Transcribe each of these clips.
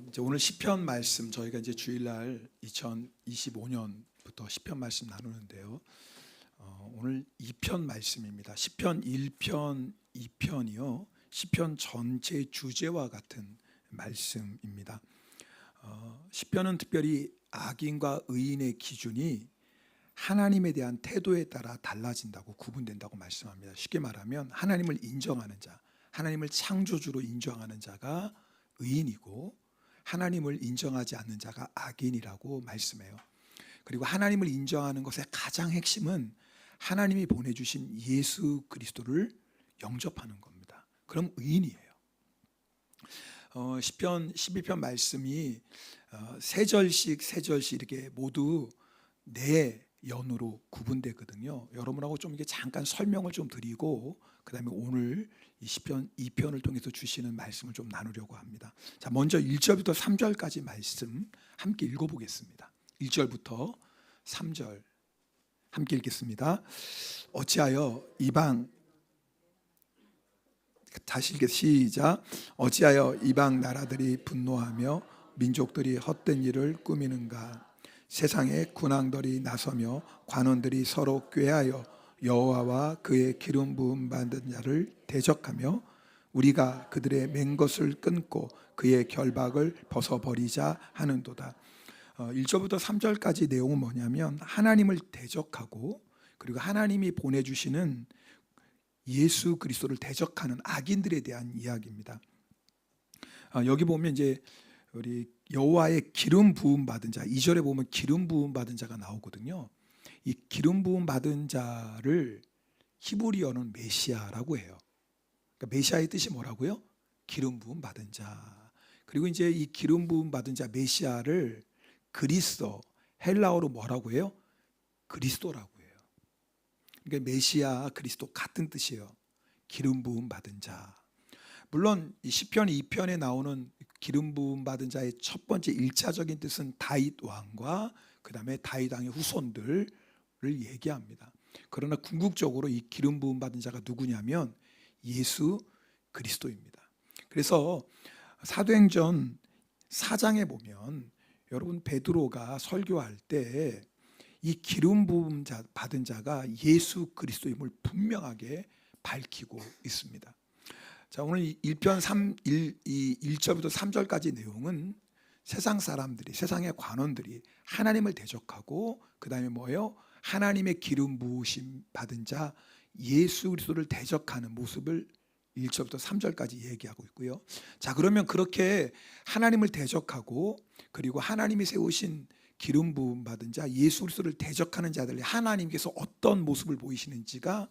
이제 오늘 시편 말씀 저희가 이제 주일날 2025년부터 시편 말씀 나누는데요. 오늘 2편 말씀입니다. 시편 1편, 2편이요. 시편 전체 주제와 같은 말씀입니다. 시편은 특별히 악인과 의인의 기준이 하나님에 대한 태도에 따라 달라진다고 구분된다고 말씀합니다. 쉽게 말하면 하나님을 인정하는 자, 하나님을 창조주로 인정하는 자가 의인이고 하나님을 인정하지 않는 자가 악인이라고 말씀해요. 그리고 하나님을 인정하는 것의 가장 핵심은 하나님이 보내주신 예수 그리스도를 영접하는 겁니다. 그럼 의인이에요. 시편 12편 말씀이 세 절씩 이렇게 모두 네 연으로 구분되거든요. 여러분하고 좀 이게 잠깐 설명을 좀 드리고 그다음에 오늘 이 시편 2편을 통해서 주시는 말씀을 좀 나누려고 합니다. 자, 먼저 1절부터 3절까지 말씀 함께 읽어보겠습니다. 1절부터 3절 함께 읽겠습니다. 어찌하여 이방 다시 시작. 어찌하여 이방 나라들이 분노하며 민족들이 헛된 일을 꾸미는가. 세상에 군왕들이 나서며 관원들이 서로 꾀하여 여호와와 그의 기름 부음 받은 자를 대적하며 우리가 그들의 맹것을 끊고 그의 결박을 벗어버리자 하는도다. 1절부터 3절까지 내용은 뭐냐면 하나님을 대적하고 그리고 하나님이 보내주시는 예수 그리스도를 대적하는 악인들에 대한 이야기입니다. 여기 보면 이제 우리 여호와의 기름 부음 받은 자, 2절에 보면 기름 부음 받은 자가 나오거든요. 이 기름 부음 받은 자를 히브리어는 메시아라고 해요. 그러니까 메시아의 뜻이 뭐라고요? 기름 부음 받은 자. 그리고 이제 이 기름 부음 받은 자 메시아를 그리스도, 헬라어로 뭐라고 해요? 그리스도라고 해요. 그러니까 메시아, 그리스도 같은 뜻이에요. 기름 부음 받은 자. 물론 이 시편 2편에 나오는 기름 부음 받은 자의 첫 번째 1차적인 뜻은 다윗 왕과 그 다음에 다윗 왕의 후손들을 얘기합니다. 그러나 궁극적으로 이 기름 부음 받은 자가 누구냐면 예수 그리스도입니다. 그래서 사도행전 4장에 보면 여러분 베드로가 설교할 때 이 기름 부음 받은 자가 예수 그리스도임을 분명하게 밝히고 있습니다. 자, 오늘 1편 1절부터 3절까지 내용은 세상 사람들이, 세상의 관원들이 하나님을 대적하고 그 다음에 뭐예요? 하나님의 기름 부으심 받은 자 예수 그리스도를 대적하는 모습을 1절부터 3절까지 얘기하고 있고요. 자, 그러면 그렇게 하나님을 대적하고 그리고 하나님이 세우신 기름 부음 받은 자 예수 그리스도를 대적하는 자들이 하나님께서 어떤 모습을 보이시는지가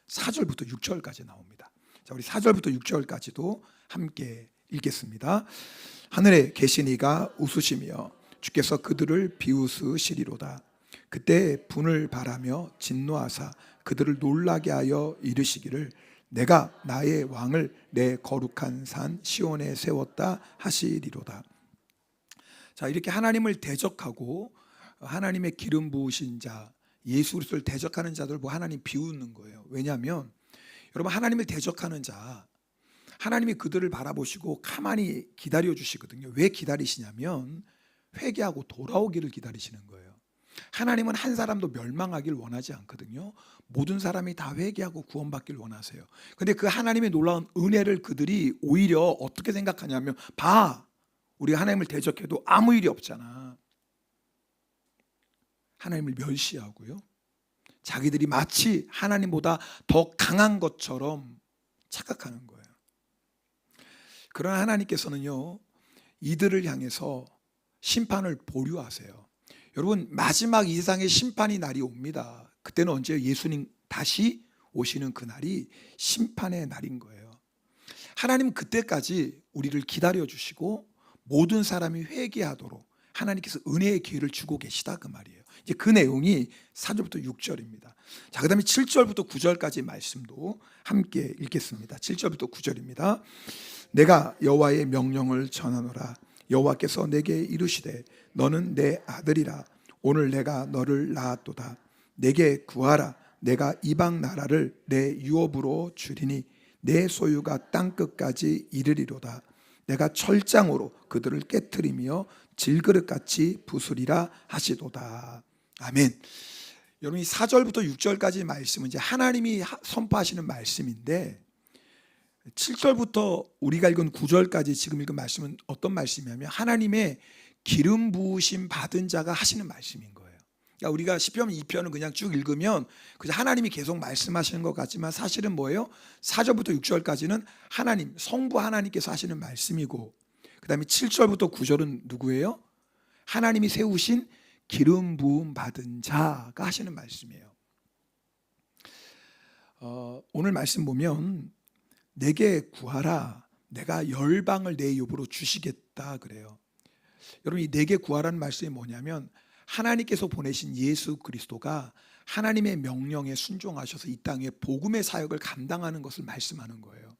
4절부터 6절까지 나옵니다. 자, 우리 4절부터 6절까지도 함께 읽겠습니다. 하늘에 계신 이가 웃으시며 주께서 그들을 비웃으시리로다. 그때 분을 바라며 진노하사 그들을 놀라게 하여 이르시기를 내가 나의 왕을 내 거룩한 산 시온에 세웠다 하시리로다. 자, 이렇게 하나님을 대적하고 하나님의 기름 부으신 자 예수 그리스도를 대적하는 자들 보고 하나님 비웃는 거예요. 왜냐하면 여러분 하나님을 대적하는 자 하나님이 그들을 바라보시고 가만히 기다려 주시거든요. 왜 기다리시냐면 회개하고 돌아오기를 기다리시는 거예요. 하나님은 한 사람도 멸망하길 원하지 않거든요. 모든 사람이 다 회개하고 구원받길 원하세요. 근데 그 하나님의 놀라운 은혜를 그들이 오히려 어떻게 생각하냐면 봐, 우리가 하나님을 대적해도 아무 일이 없잖아. 하나님을 멸시하고요. 자기들이 마치 하나님보다 더 강한 것처럼 착각하는 거예요. 그러나 하나님께서는요, 이들을 향해서 심판을 보류하세요. 여러분, 마지막 이 세상의 심판의 날이 옵니다. 그때는 언제요? 예수님 다시 오시는 그날이 심판의 날인 거예요. 하나님은 그때까지 우리를 기다려 주시고 모든 사람이 회개하도록 하나님께서 은혜의 기회를 주고 계시다 그 말이에요. 이제 그 내용이 4절부터 6절입니다. 자, 그 다음에 7절부터 9절까지 말씀도 함께 읽겠습니다. 7절부터 9절입니다. 내가 여호와의 명령을 전하노라. 여호와께서 내게 이르시되 너는 내 아들이라. 오늘 내가 너를 낳았도다. 내게 구하라. 내가 이방 나라를 내 유업으로 주리니 내 소유가 땅끝까지 이르리로다. 내가 철장으로 그들을 깨트리며 질그릇같이 부수리라 하시도다. 아멘. 여러분, 이 4절부터 6절까지 말씀은 이제 하나님이 선포하시는 말씀인데, 7절부터 우리가 읽은 9절까지 지금 읽은 말씀은 어떤 말씀이냐면 하나님의 기름 부으심 받은 자가 하시는 말씀인 거예요. 그러니까 우리가 시편 2편을 그냥 쭉 읽으면 그냥 하나님이 계속 말씀하시는 것 같지만 사실은 뭐예요? 4절부터 6절까지는 하나님, 성부 하나님께서 하시는 말씀이고, 그 다음에 7절부터 9절은 누구예요? 하나님이 세우신 기름 부음 받은 자가 하시는 말씀이에요. 오늘 말씀 보면 내게 구하라, 내가 열방을 내 입으로 주시겠다 그래요. 여러분, 이 내게 구하라는 말씀이 뭐냐면 하나님께서 보내신 예수 그리스도가 하나님의 명령에 순종하셔서 이 땅에 복음의 사역을 감당하는 것을 말씀하는 거예요.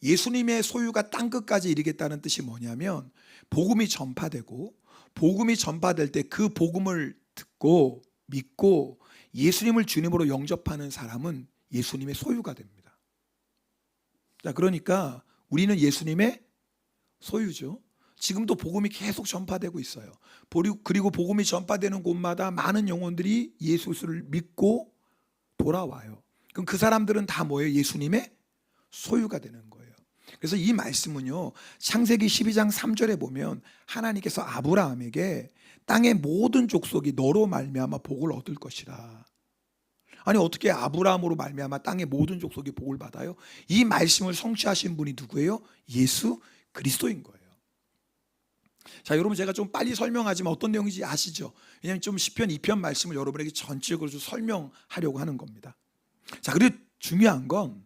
예수님의 소유가 땅끝까지 이르겠다는 뜻이 뭐냐면 복음이 전파되고, 복음이 전파될 때 그 복음을 듣고 믿고 예수님을 주님으로 영접하는 사람은 예수님의 소유가 됩니다. 자, 그러니까 우리는 예수님의 소유죠. 지금도 복음이 계속 전파되고 있어요. 그리고 복음이 전파되는 곳마다 많은 영혼들이 예수를 믿고 돌아와요. 그럼 그 사람들은 다 뭐예요? 예수님의 소유가 되는 거예요. 그래서 이 말씀은요, 창세기 12장 3절에 보면 하나님께서 아브라함에게 땅의 모든 족속이 너로 말미암아 복을 얻을 것이라. 아니, 어떻게 아브라함으로 말미암아 땅의 모든 족속이 복을 받아요? 이 말씀을 성취하신 분이 누구예요? 예수 그리스도인 거예요. 자, 여러분, 제가 좀 빨리 설명하지만 어떤 내용인지 아시죠? 왜냐하면 좀 시편 2편 말씀을 여러분에게 전체적으로 좀 설명하려고 하는 겁니다. 자, 그리고 중요한 건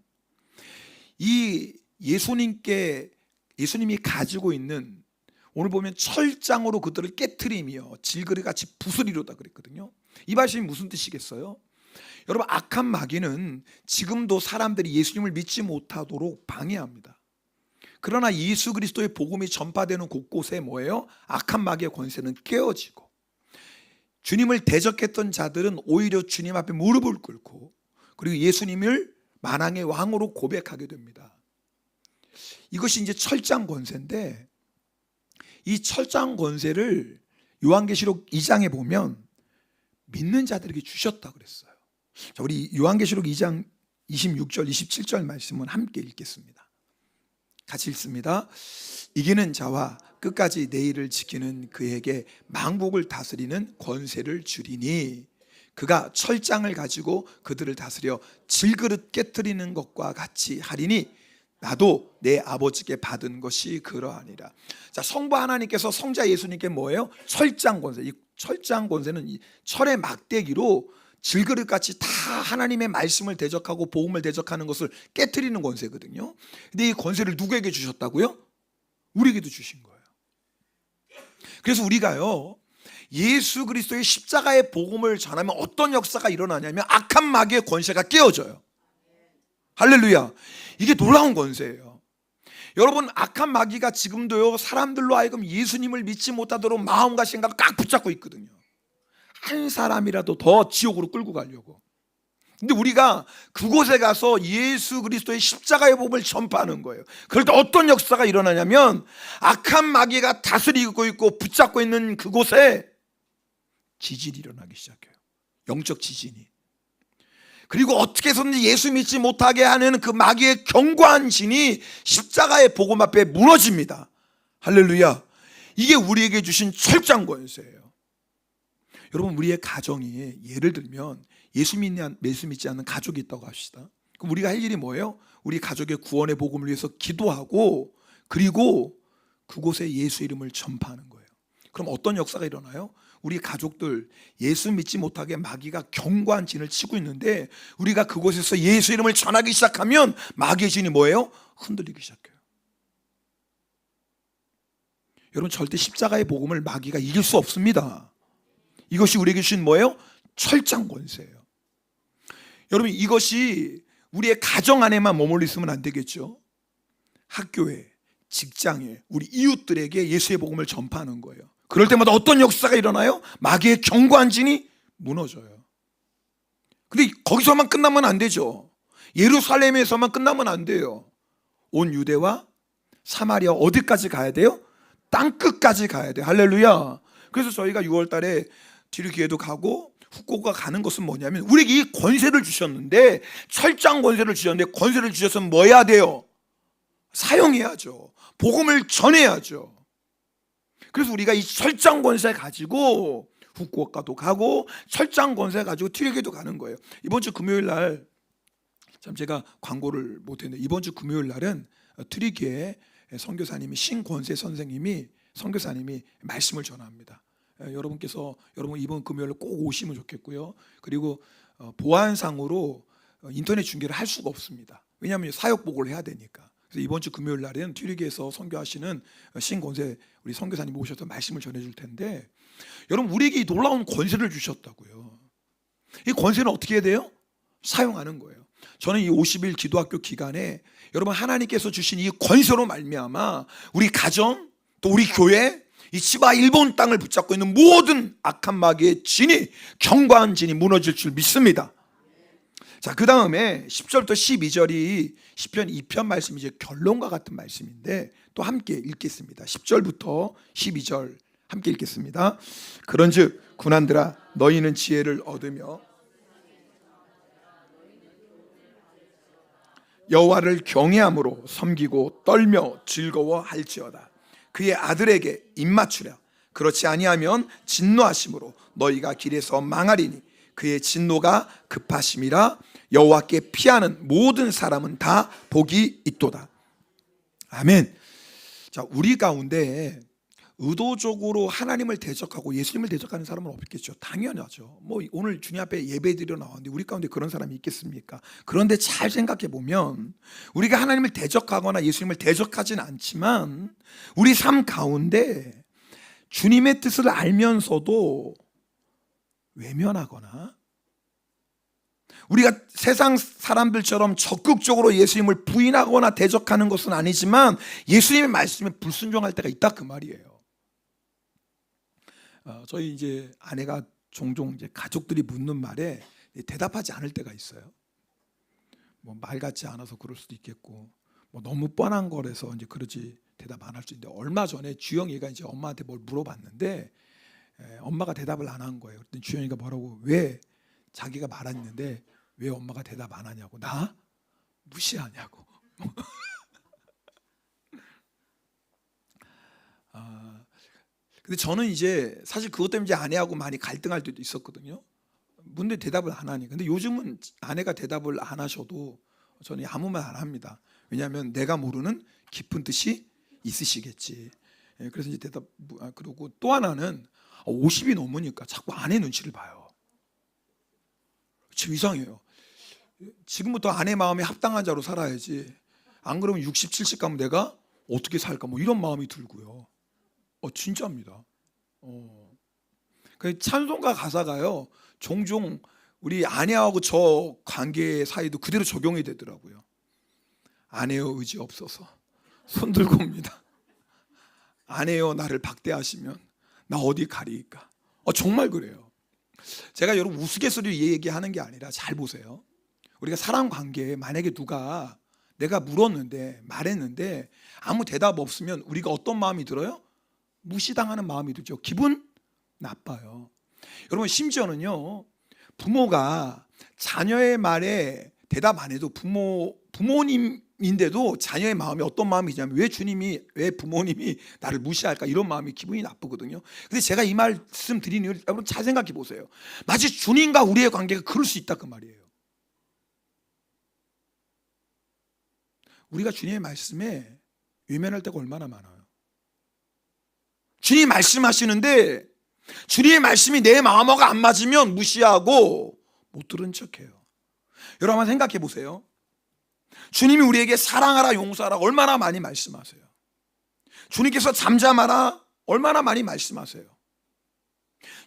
이 예수님이 가지고 있는, 오늘 보면 철장으로 그들을 깨트리며 질그릇같이 부수리로다 그랬거든요. 이 말씀이 무슨 뜻이겠어요? 여러분, 악한 마귀는 지금도 사람들이 예수님을 믿지 못하도록 방해합니다. 그러나 예수 그리스도의 복음이 전파되는 곳곳에 뭐예요? 악한 마귀의 권세는 깨어지고, 주님을 대적했던 자들은 오히려 주님 앞에 무릎을 꿇고, 그리고 예수님을 만왕의 왕으로 고백하게 됩니다. 이것이 이제 철장 권세인데, 이 철장 권세를 요한계시록 2장에 보면 믿는 자들에게 주셨다 그랬어요. 자, 우리 요한계시록 2장 26절 27절 말씀은 함께 읽겠습니다. 같이 읽습니다. 이기는 자와 끝까지 내 일을 지키는 그에게 만국을 다스리는 권세를 주리니 그가 철장을 가지고 그들을 다스려 질그릇 깨트리는 것과 같이 하리니 나도 내 아버지께 받은 것이 그러하니라. 자, 성부 하나님께서 성자 예수님께 뭐예요? 철장 권세. 이 철장 권세는 이 철의 막대기로 질그릇같이 다 하나님의 말씀을 대적하고 복음을 대적하는 것을 깨트리는 권세거든요. 근데 이 권세를 누구에게 주셨다고요? 우리에게도 주신 거예요. 그래서 우리가요, 예수 그리스도의 십자가의 복음을 전하면 어떤 역사가 일어나냐면 악한 마귀의 권세가 깨어져요. 할렐루야. 이게 놀라운 권세예요. 여러분, 악한 마귀가 지금도요, 사람들로 하여금 예수님을 믿지 못하도록 마음과 생각을 꽉 붙잡고 있거든요. 한 사람이라도 더 지옥으로 끌고 가려고. 근데 우리가 그곳에 가서 예수 그리스도의 십자가의 복음을 전파하는 거예요. 그럴 때 어떤 역사가 일어나냐면 악한 마귀가 다스리고 있고 붙잡고 있는 그곳에 지진이 일어나기 시작해요. 영적 지진이. 그리고 어떻게 해서든지 예수 믿지 못하게 하는 그 마귀의 견고한 진이 십자가의 복음 앞에 무너집니다. 할렐루야. 이게 우리에게 주신 철장 권세예요. 여러분, 우리의 가정이 예를 들면 예수 믿지 않는 가족이 있다고 합시다. 그럼 우리가 할 일이 뭐예요? 우리 가족의 구원의 복음을 위해서 기도하고, 그리고 그곳에 예수 이름을 전파하는 거예요. 그럼 어떤 역사가 일어나요? 우리 가족들 예수 믿지 못하게 마귀가 견고한 진을 치고 있는데 우리가 그곳에서 예수 이름을 전하기 시작하면 마귀의 진이 뭐예요? 흔들리기 시작해요. 여러분, 절대 십자가의 복음을 마귀가 이길 수 없습니다. 이것이 우리에게 주신 뭐예요? 철장 권세예요. 여러분, 이것이 우리의 가정 안에만 머물러 있으면 안 되겠죠. 학교에, 직장에, 우리 이웃들에게 예수의 복음을 전파하는 거예요. 그럴 때마다 어떤 역사가 일어나요? 마귀의 견고한 진이 무너져요. 근데 거기서만 끝나면 안 되죠. 예루살렘에서만 끝나면 안 돼요. 온 유대와 사마리아 어디까지 가야 돼요? 땅끝까지 가야 돼요. 할렐루야. 그래서 저희가 6월 달에 튀르키예도 가고 후쿠오카 가는 것은 뭐냐면, 우리에게 이 권세를 주셨는데, 철저한 권세를 주셨는데, 권세를 주셨으면 뭐 해야 돼요? 사용해야죠. 복음을 전해야죠. 그래서 우리가 이 철저한 권세 가지고 후쿠오카도 가고 철저한 권세 가지고 튀르키예도 가는 거예요. 이번 주 금요일 날, 참 제가 광고를 못했는데, 이번 주 금요일 날은 튀르키예 선교사님이, 신권세 선교사님이 말씀을 전합니다. 여러분 이번 금요일 꼭 오시면 좋겠고요. 그리고 보안상으로 인터넷 중계를 할 수가 없습니다. 왜냐하면 사역 보고를 해야 되니까. 그래서 이번 주 금요일 날에는 튀르키예에서 선교하시는 신권세 우리 선교사님 오셔서 말씀을 전해줄 텐데, 여러분 우리에게 이 놀라운 권세를 주셨다고요. 이 권세는 어떻게 해야 돼요? 사용하는 거예요. 저는 이 50일 기도학교 기간에 여러분 하나님께서 주신 이 권세로 말미암아 우리 가정, 또 우리 교회, 이 치바 일본 땅을 붙잡고 있는 모든 악한 마귀의 진이, 견고한 진이 무너질 줄 믿습니다. 자, 그 다음에 10절부터 12절이 시편 2편 말씀이 이제 결론과 같은 말씀인데, 또 함께 읽겠습니다. 10절부터 12절 함께 읽겠습니다. 그런즉 군한들아, 너희는 지혜를 얻으며 여호와를 경외함으로 섬기고 떨며 즐거워할지어다. 그의 아들에게 입맞추라. 그렇지 아니하면 진노하심으로 너희가 길에서 망하리니 그의 진노가 급하심이라. 여호와께 피하는 모든 사람은 다 복이 있도다. 아멘. 자, 우리 가운데 의도적으로 하나님을 대적하고 예수님을 대적하는 사람은 없겠죠. 당연하죠. 뭐 오늘 주님 앞에 예배드려 나왔는데 우리 가운데 그런 사람이 있겠습니까? 그런데 잘 생각해 보면, 우리가 하나님을 대적하거나 예수님을 대적하진 않지만 우리 삶 가운데 주님의 뜻을 알면서도 외면하거나, 우리가 세상 사람들처럼 적극적으로 예수님을 부인하거나 대적하는 것은 아니지만 예수님의 말씀에 불순종할 때가 있다, 그 말이에요. 저희 이제 아내가 종종 이제 가족들이 묻는 말에 대답하지 않을 때가 있어요. 뭐 말 같지 않아서 그럴 수도 있겠고, 뭐 너무 뻔한 거라서 이제 그러지 대답 안 할 수 있는데, 얼마 전에 주영이가 이제 엄마한테 뭘 물어봤는데 엄마가 대답을 안 한 거예요. 그랬더니 주영이가 뭐라고, 왜 자기가 말했는데 왜 엄마가 대답 안 하냐고, 나 무시하냐고. 근데 저는 이제 사실 그것 때문에 이제 아내하고 많이 갈등할 때도 있었거든요. 근데 대답을 안 하니까. 근데 요즘은 아내가 대답을 안 하셔도 저는 아무 말 안 합니다. 왜냐하면 내가 모르는 깊은 뜻이 있으시겠지. 그래서 이제 그러고 또 하나는 50이 넘으니까 자꾸 아내 눈치를 봐요. 지금 이상해요. 지금부터 아내 마음에 합당한 자로 살아야지, 안 그러면 60, 70 가면 내가 어떻게 살까, 뭐 이런 마음이 들고요. 진짜입니다. 그 찬송가 가사가요, 종종 우리 아내하고 저 관계 사이도 그대로 적용이 되더라고요. 아내여 의지 없어서 손 들고 옵니다. 아내여 나를 박대하시면 나 어디 가리이까. 정말 그래요. 제가 여러분 우스갯소리로 얘기하는 게 아니라 잘 보세요. 우리가 사람 관계에 만약에 누가 내가 물었는데 말했는데 아무 대답 없으면 우리가 어떤 마음이 들어요? 무시당하는 마음이 들죠. 기분 나빠요. 여러분 심지어는요, 부모가 자녀의 말에 대답 안 해도 부모님인데도 자녀의 마음이 어떤 마음이냐면, 왜 부모님이 나를 무시할까, 이런 마음이 기분이 나쁘거든요. 근데 제가 이 말씀 드리는 이유를 여러분 잘 생각해 보세요. 마치 주님과 우리의 관계가 그럴 수 있다, 그 말이에요. 우리가 주님의 말씀에 외면할 때가 얼마나 많아요. 주님이 말씀하시는데 주님의 말씀이 내 마음하고 안 맞으면 무시하고 못 들은 척해요. 여러분 한번 생각해 보세요. 주님이 우리에게 사랑하라, 용서하라 얼마나 많이 말씀하세요. 주님께서 잠잠하라 얼마나 많이 말씀하세요.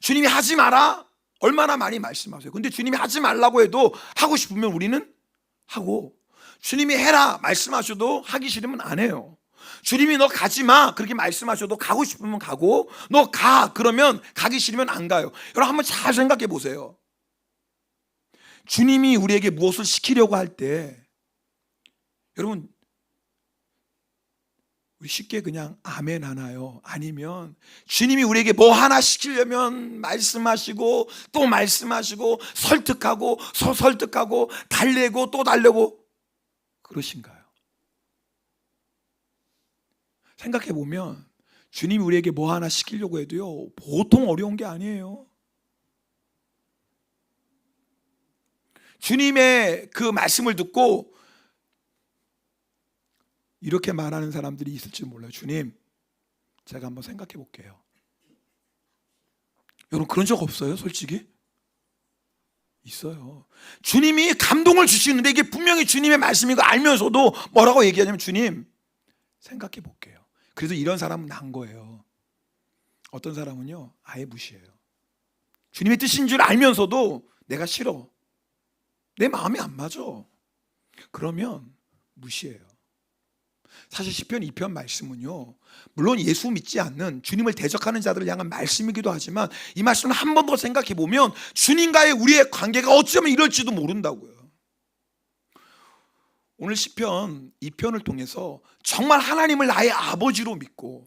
주님이 하지 마라 얼마나 많이 말씀하세요. 근데 주님이 하지 말라고 해도 하고 싶으면 우리는 하고, 주님이 해라 말씀하셔도 하기 싫으면 안 해요. 주님이 너 가지 마 그렇게 말씀하셔도 가고 싶으면 가고, 너 가 그러면 가기 싫으면 안 가요. 여러분 한번 잘 생각해 보세요. 주님이 우리에게 무엇을 시키려고 할 때, 여러분 우리 쉽게 그냥 아멘 하나요? 아니면 주님이 우리에게 뭐 하나 시키려면 말씀하시고 또 말씀하시고 설득하고 설득하고 달래고 또 달래고 그러신가요? 생각해 보면 주님이 우리에게 뭐 하나 시키려고 해도요, 보통 어려운 게 아니에요. 주님의 그 말씀을 듣고 이렇게 말하는 사람들이 있을지 몰라요. 주님, 제가 한번 생각해 볼게요. 여러분 그런 적 없어요? 솔직히? 있어요. 주님이 감동을 주시는데 이게 분명히 주님의 말씀인 거 알면서도 뭐라고 얘기하냐면 주님, 생각해 볼게요. 그래서 이런 사람은 난 거예요. 어떤 사람은요, 아예 무시해요. 주님의 뜻인 줄 알면서도 내가 싫어, 내 마음이 안 맞아, 그러면 무시해요. 사실 시편 2편 말씀은요, 물론 예수 믿지 않는 주님을 대적하는 자들을 향한 말씀이기도 하지만 이 말씀을 한 번 더 생각해 보면 주님과의 우리의 관계가 어쩌면 이럴지도 모른다고요. 오늘 시편 2편을 통해서 정말 하나님을 나의 아버지로 믿고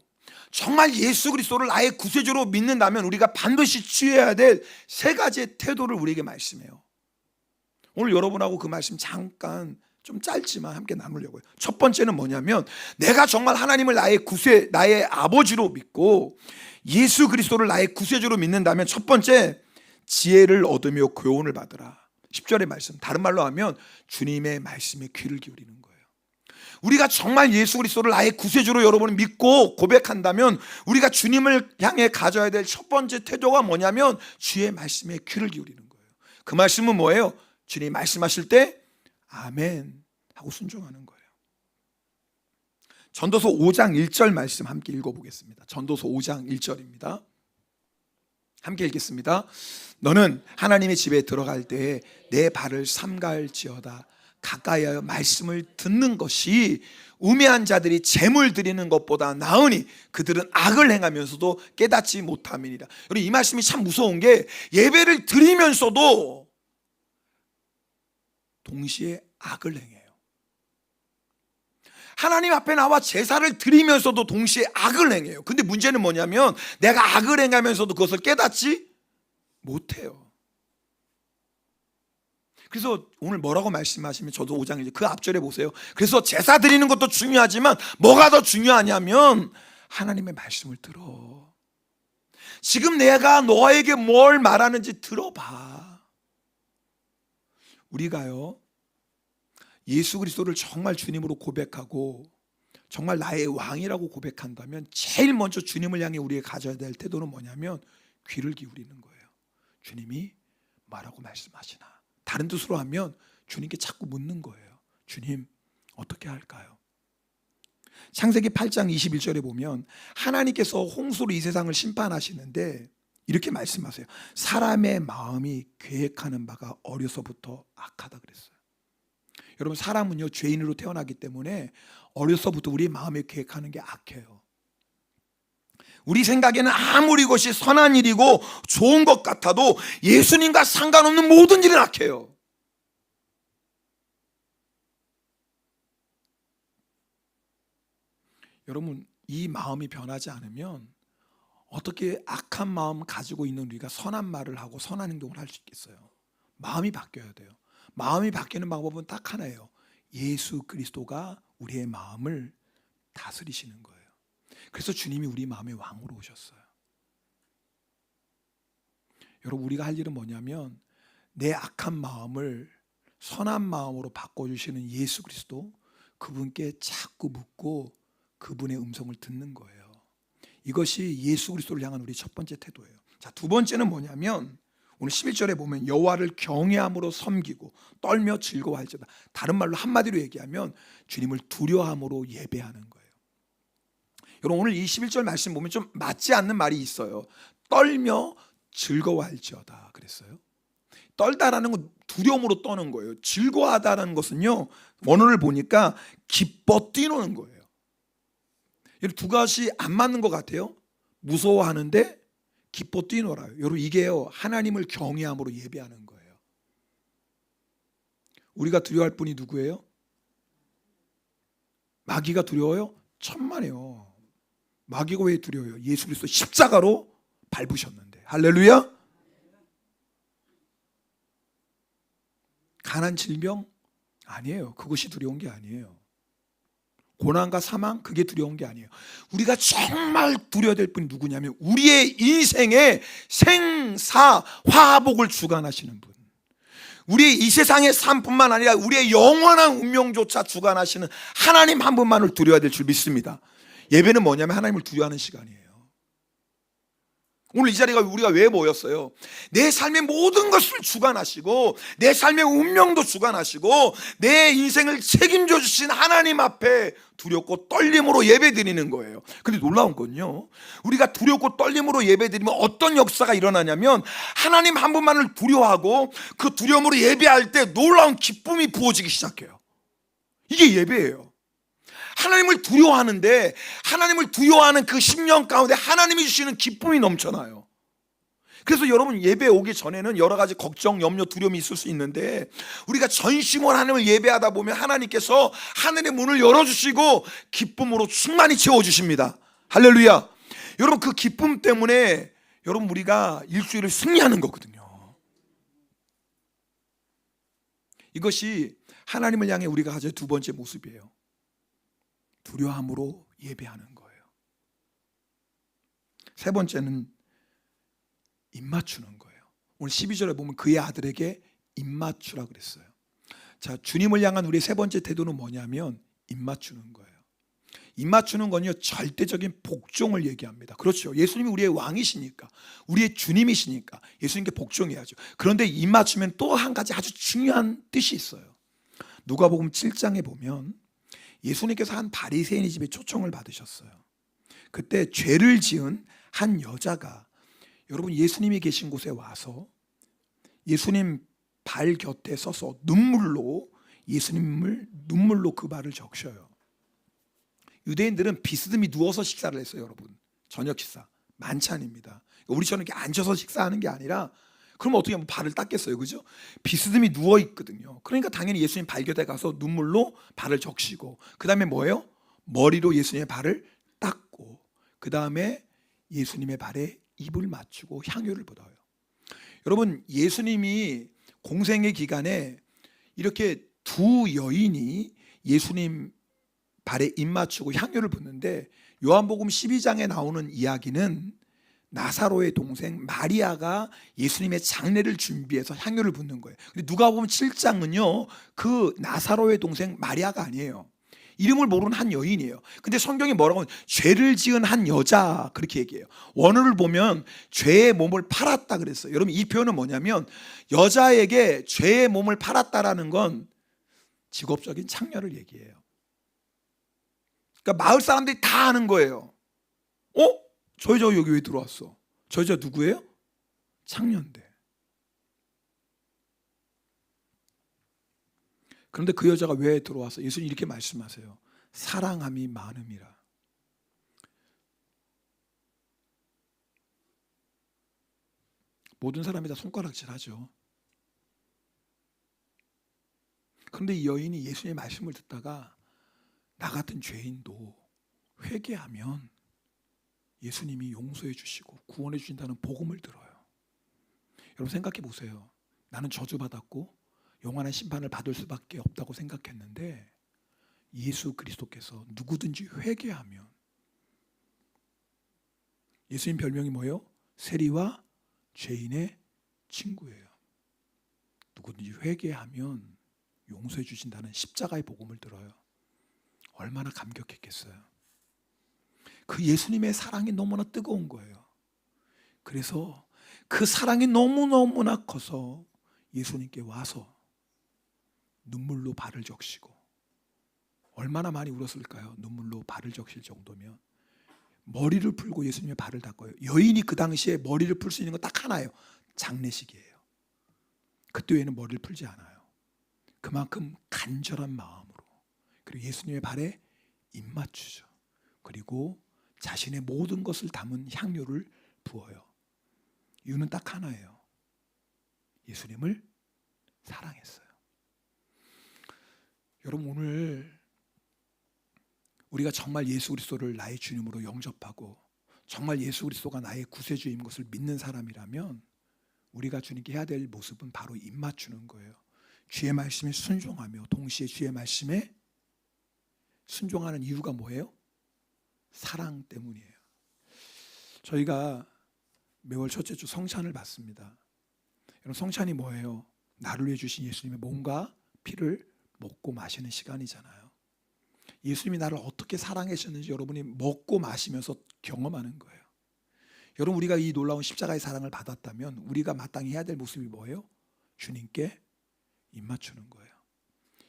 정말 예수 그리스도를 나의 구세주로 믿는다면 우리가 반드시 취해야 될 세 가지의 태도를 우리에게 말씀해요. 오늘 여러분하고 그 말씀 잠깐 좀 짧지만 함께 나누려고요. 첫 번째는 뭐냐면 내가 정말 하나님을 나의 아버지로 믿고 예수 그리스도를 나의 구세주로 믿는다면 첫 번째, 지혜를 얻으며 교훈을 받으라. 10절의 말씀, 다른 말로 하면 주님의 말씀에 귀를 기울이는 거예요. 우리가 정말 예수 그리스도를 나의 구세주로 여러분을 믿고 고백한다면 우리가 주님을 향해 가져야 될 첫 번째 태도가 뭐냐면 주의 말씀에 귀를 기울이는 거예요. 그 말씀은 뭐예요? 주님이 말씀하실 때 아멘 하고 순종하는 거예요. 전도서 5장 1절 말씀 함께 읽어보겠습니다. 전도서 5장 1절입니다. 함께 읽겠습니다. 너는 하나님의 집에 들어갈 때에 내 발을 삼갈지어다. 가까이하여 말씀을 듣는 것이 우매한 자들이 재물 드리는 것보다 나으니 그들은 악을 행하면서도 깨닫지 못함이니라. 여러분 이 말씀이 참 무서운 게 예배를 드리면서도 동시에 악을 행해요. 하나님 앞에 나와 제사를 드리면서도 동시에 악을 행해요. 근데 문제는 뭐냐면 내가 악을 행하면서도 그것을 깨닫지 못해요. 그래서 오늘 뭐라고 말씀하시면 저도 5장 1절 그 앞절에 보세요. 그래서 제사 드리는 것도 중요하지만 뭐가 더 중요하냐면 하나님의 말씀을 들어. 지금 내가 너에게 뭘 말하는지 들어봐. 우리가요, 예수 그리스도를 정말 주님으로 고백하고 정말 나의 왕이라고 고백한다면 제일 먼저 주님을 향해 우리가 가져야 될 태도는 뭐냐면 귀를 기울이는 거예요. 주님이 뭐라고 말씀하시나. 다른 뜻으로 하면 주님께 자꾸 묻는 거예요. 주님 어떻게 할까요? 창세기 8장 21절에 보면 하나님께서 홍수로 이 세상을 심판하시는데 이렇게 말씀하세요. 사람의 마음이 계획하는 바가 어려서부터 악하다 그랬어요. 여러분 사람은요 죄인으로 태어나기 때문에 어려서부터 우리 마음에 계획하는 게 악해요. 우리 생각에는 아무리 이것이 선한 일이고 좋은 것 같아도 예수님과 상관없는 모든 일은 악해요. 여러분 이 마음이 변하지 않으면 어떻게 악한 마음 가지고 있는 우리가 선한 말을 하고 선한 행동을 할 수 있겠어요? 마음이 바뀌어야 돼요. 마음이 바뀌는 방법은 딱 하나예요. 예수 그리스도가 우리의 마음을 다스리시는 거예요. 그래서 주님이 우리 마음의 왕으로 오셨어요. 여러분 우리가 할 일은 뭐냐면 내 악한 마음을 선한 마음으로 바꿔주시는 예수 그리스도, 그분께 자꾸 묻고 그분의 음성을 듣는 거예요. 이것이 예수 그리스도를 향한 우리 첫 번째 태도예요. 자, 두 번째는 뭐냐면 오늘 11절에 보면 여호와를 경외함으로 섬기고 떨며 즐거워할지어다. 다른 말로 한마디로 얘기하면 주님을 두려워함으로 예배하는 거예요. 여러분 오늘 이 11절 말씀 보면 좀 맞지 않는 말이 있어요. 떨며 즐거워할지어다 그랬어요. 떨다라는 건 두려움으로 떠는 거예요. 즐거워하다라는 것은요 원어를 보니까 기뻐 뛰노는 거예요. 두 가지 안 맞는 것 같아요. 무서워하는데 기뻐 뛰놀아요. 여러분 이게요 하나님을 경외함으로 예배하는 거예요. 우리가 두려워할 분이 누구예요? 마귀가 두려워요? 천만에요. 마귀가 왜 두려워요? 예수 그리스도 십자가로 밟으셨는데. 할렐루야. 가난, 질병 아니에요. 그것이 두려운 게 아니에요. 고난과 사망, 그게 두려운 게 아니에요. 우리가 정말 두려워야 될 분이 누구냐면 우리의 인생의 생사화복을 주관하시는 분, 우리의 이 세상의 삶뿐만 아니라 우리의 영원한 운명조차 주관하시는 하나님 한 분만을 두려워야 될 줄 믿습니다. 예배는 뭐냐면 하나님을 두려워하는 시간이에요. 오늘 이 자리가 우리가 왜 모였어요? 내 삶의 모든 것을 주관하시고 내 삶의 운명도 주관하시고 내 인생을 책임져 주신 하나님 앞에 두렵고 떨림으로 예배드리는 거예요. 근데 놀라운 건요, 우리가 두렵고 떨림으로 예배드리면 어떤 역사가 일어나냐면 하나님 한 분만을 두려워하고 그 두려움으로 예배할 때 놀라운 기쁨이 부어지기 시작해요. 이게 예배예요. 하나님을 두려워하는데 하나님을 두려워하는 그 심령 가운데 하나님이 주시는 기쁨이 넘쳐나요. 그래서 여러분, 예배 오기 전에는 여러 가지 걱정, 염려, 두려움이 있을 수 있는데 우리가 전심으로 하나님을 예배하다 보면 하나님께서 하늘의 문을 열어주시고 기쁨으로 충만히 채워주십니다. 할렐루야. 여러분, 그 기쁨 때문에 여러분 우리가 일주일을 승리하는 거거든요. 이것이 하나님을 향해 우리가 가진 두 번째 모습이에요. 두려움으로 예배하는 거예요. 세 번째는 입 맞추는 거예요. 오늘 12절에 보면 그의 아들에게 입 맞추라 그랬어요. 자, 주님을 향한 우리의 세 번째 태도는 뭐냐면 입 맞추는 거예요. 입 맞추는 건요, 절대적인 복종을 얘기합니다. 그렇죠. 예수님이 우리의 왕이시니까, 우리의 주님이시니까 예수님께 복종해야죠. 그런데 입 맞추면 또 한 가지 아주 중요한 뜻이 있어요. 누가복음 7장에 보면 예수님께서 한 바리새인의 집에 초청을 받으셨어요. 그때 죄를 지은 한 여자가 여러분 예수님이 계신 곳에 와서 예수님 발 곁에 서서 예수님을 눈물로 그 발을 적셔요. 유대인들은 비스듬히 누워서 식사를 했어요. 여러분, 저녁 식사 만찬입니다. 우리처럼 이렇게 앉아서 식사하는 게 아니라, 그럼 어떻게 하면 발을 닦겠어요, 그죠? 비스듬히 누워 있거든요. 그러니까 당연히 예수님 발 곁에 가서 눈물로 발을 적시고, 그 다음에 뭐예요? 머리로 예수님의 발을 닦고, 그 다음에 예수님의 발에 입을 맞추고 향유를 묻어요. 여러분, 예수님이 공생의 기간에 이렇게 두 여인이 예수님 발에 입 맞추고 향유를 붓는데, 요한복음 12장에 나오는 이야기는 나사로의 동생 마리아가 예수님의 장례를 준비해서 향유를 붓는 거예요. 근데 누가복음 7장은요, 그 나사로의 동생 마리아가 아니에요. 이름을 모르는 한 여인이에요. 근데 성경이 뭐라고 하면 죄를 지은 한 여자, 그렇게 얘기해요. 원어를 보면 죄의 몸을 팔았다 그랬어요. 여러분, 이 표현은 뭐냐면 여자에게 죄의 몸을 팔았다라는 건 직업적인 창녀를 얘기해요. 그러니까 마을 사람들이 다 아는 거예요. 저 여자 여기 왜 들어왔어? 저 여자 누구예요? 창녀인데. 그런데 그 여자가 왜 들어왔어? 예수님 이렇게 말씀하세요. 사랑함이 많음이라. 모든 사람이 다 손가락질하죠. 그런데 이 여인이 예수님의 말씀을 듣다가 나 같은 죄인도 회개하면 예수님이 용서해 주시고 구원해 주신다는 복음을 들어요. 여러분, 생각해 보세요. 나는 저주받았고 영원한 심판을 받을 수밖에 없다고 생각했는데 예수 그리스도께서 누구든지 회개하면, 예수님 별명이 뭐예요? 세리와 죄인의 친구예요. 누구든지 회개하면 용서해 주신다는 십자가의 복음을 들어요. 얼마나 감격했겠어요. 그 예수님의 사랑이 너무나 뜨거운 거예요. 그래서 그 사랑이 너무너무나 커서 예수님께 와서 눈물로 발을 적시고, 얼마나 많이 울었을까요? 눈물로 발을 적실 정도면. 머리를 풀고 예수님의 발을 닦아요. 여인이 그 당시에 머리를 풀 수 있는 건 딱 하나예요. 장례식이에요. 그때 외에는 머리를 풀지 않아요. 그만큼 간절한 마음으로, 그리고 예수님의 발에 입 맞추죠. 그리고 자신의 모든 것을 담은 향유를 부어요. 이유는 딱 하나예요. 예수님을 사랑했어요. 여러분, 오늘 우리가 정말 예수 그리스도를 나의 주님으로 영접하고 정말 예수 그리스도가 나의 구세주인 것을 믿는 사람이라면 우리가 주님께 해야 될 모습은 바로 입맞추는 거예요. 주의 말씀에 순종하며 동시에 주의 말씀에 순종하는 이유가 뭐예요? 사랑 때문이에요. 저희가 매월 첫째 주 성찬을 받습니다. 여러분, 성찬이 뭐예요? 나를 위해 주신 예수님의 몸과 피를 먹고 마시는 시간이잖아요. 예수님이 나를 어떻게 사랑하셨는지 여러분이 먹고 마시면서 경험하는 거예요. 여러분, 우리가 이 놀라운 십자가의 사랑을 받았다면 우리가 마땅히 해야 될 모습이 뭐예요? 주님께 입맞추는 거예요.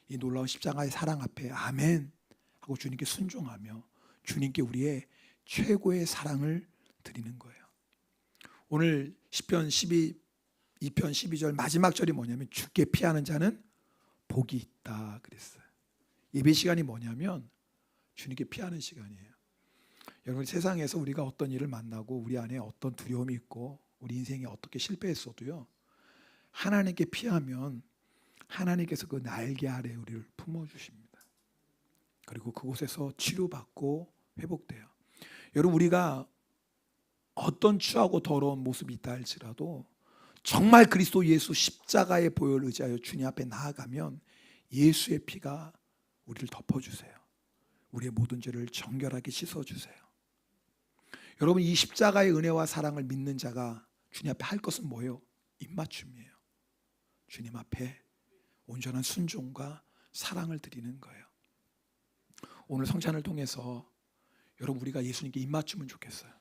이 놀라운 십자가의 사랑 앞에 아멘 하고 주님께 순종하며 주님께 우리의 최고의 사랑을 드리는 거예요. 오늘 시편 2편 12절 마지막 절이 뭐냐면 주께 피하는 자는 복이 있다 그랬어요. 예배 시간이 뭐냐면 주님께 피하는 시간이에요. 여러분, 세상에서 우리가 어떤 일을 만나고 우리 안에 어떤 두려움이 있고 우리 인생이 어떻게 실패했어도요, 하나님께 피하면 하나님께서 그 날개 아래 우리를 품어주십니다. 그리고 그곳에서 치료받고 회복돼요. 여러분, 우리가 어떤 추하고 더러운 모습이 있다 할지라도 정말 그리스도 예수 십자가의 보혈을 의지하여 주님 앞에 나아가면 예수의 피가 우리를 덮어주세요. 우리의 모든 죄를 정결하게 씻어주세요. 여러분, 이 십자가의 은혜와 사랑을 믿는 자가 주님 앞에 할 것은 뭐예요? 입맞춤이에요. 주님 앞에 온전한 순종과 사랑을 드리는 거예요. 오늘 성찬을 통해서 여러분, 우리가 예수님께 입맞추면 좋겠어요.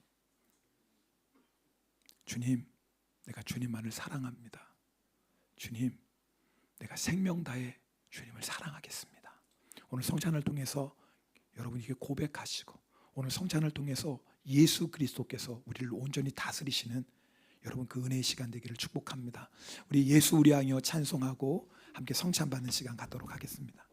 주님, 내가 주님만을 사랑합니다. 주님, 내가 생명 다해 주님을 사랑하겠습니다. 오늘 성찬을 통해서 여러분 이게 고백하시고 오늘 성찬을 통해서 예수 그리스도께서 우리를 온전히 다스리시는 여러분 그 은혜의 시간 되기를 축복합니다. 우리 예수 우리 왕이여 찬송하고 함께 성찬 받는 시간 갖도록 하겠습니다.